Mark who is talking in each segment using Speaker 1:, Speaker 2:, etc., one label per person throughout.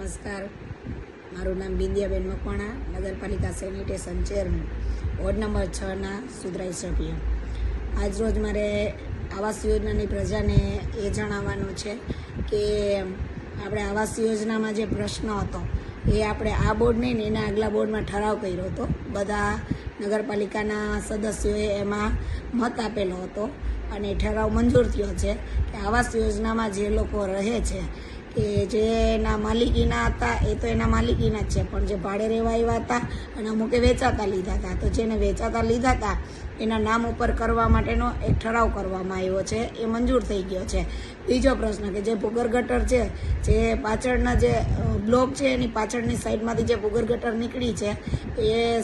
Speaker 1: નમસ્કાર, મારું નામ બિંદિયાબેન મકવાણા, નગરપાલિકા સેનિટેશન ચેરમેન, વોર્ડ નંબર 6ના સુધરાઈ સભ્ય. આજરોજ મારે આવાસ યોજનાની પ્રજાને એ જણાવવાનું છે કે આપણે આવાસ યોજનામાં જે પ્રશ્ન હતો એ આપણે આ બોર્ડ નહીં ને એના આગલા બોર્ડમાં ઠરાવ કર્યો હતો. બધા નગરપાલિકાના સદસ્યોએ એમાં મત આપેલો હતો અને ઠરાવ મંજૂર થયો છે કે આવાસ યોજનામાં જે લોકો રહે છે કે જેના માલિકીના હતા એ તો એના માલિકીના જ છે, પણ જે ભાડે રહેવા આવ્યા હતા અને અમુકે વેચાતા લીધા હતા, તો જેને વેચાતા લીધા હતા એના નામ ઉપર કરવા માટેનો એક ઠરાવ કરવામાં આવ્યો છે, એ મંજૂર થઈ ગયો છે. બીજો પ્રશ્ન કે જે ભૂગર્ભ ગટર છે, જે પાછળના જે બ્લોક છે એની પાછળની સાઈડમાંથી જે ભૂગર્ભ ગટર નીકળી છે એ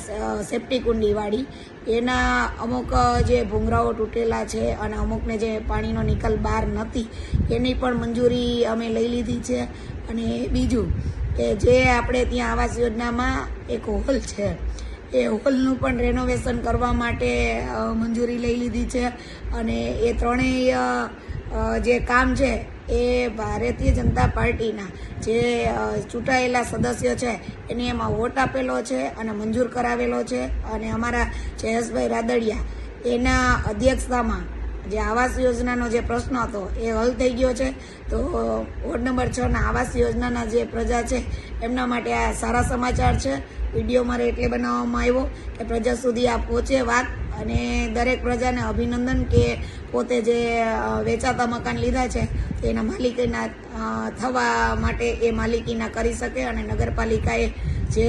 Speaker 1: સેફ્ટી કુંડીવાળી, એના અમુક જે ભૂંગરાઓ તૂટેલા છે અને અમુકને જે પાણીનો નિકાલ બહાર નથી એની પણ મંજૂરી અમે લઈ લીધી છે. અને બીજું કે જે આપણે ત્યાં આવાસ યોજનામાં એક હોલ છે એ હોલનું પણ રેનોવેશન કરવા માટે મંજૂરી લઈ લીધી છે. અને એ ત્રણેય જે કામ છે એ ભારતીય જનતા પાર્ટીના જે ચૂંટાયેલા સદસ્યો છે એને એમાં વોટ આપેલો છે અને મંજૂર કરાવેલો છે. અને અમારા જયેશભાઈ રાદડિયા એના અધ્યક્ષતામાં જે આવાસ યોજનાનો જે પ્રશ્ન હતો એ હલ થઈ ગયો છે. તો વોર્ડ નંબર 6ના આવાસ યોજનાના જે પ્રજા છે એમના માટે આ સારા સમાચાર છે. વિડીયો મારે એટલે બનાવવામાં આવ્યો કે પ્રજા સુધી આ પહોંચે વાત, અને દરેક પ્રજાને અભિનંદન કે પોતે જે વેચાતા મકાન લીધા છે એના માલિકીના થવા માટે એ માલિકીના કરી શકે. અને નગરપાલિકાએ જે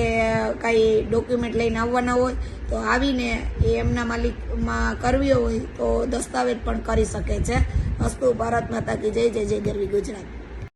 Speaker 1: કાંઈ ડોક્યુમેન્ટ લઈને આવવાના હોય તો આવીને એ એમના માલિકમાં કરવી હોય તો દસ્તાવેજ પણ કરી શકે છે. અસ્તુ ભારત માતા કી જય. જય જય ગરવી ગુજરાત.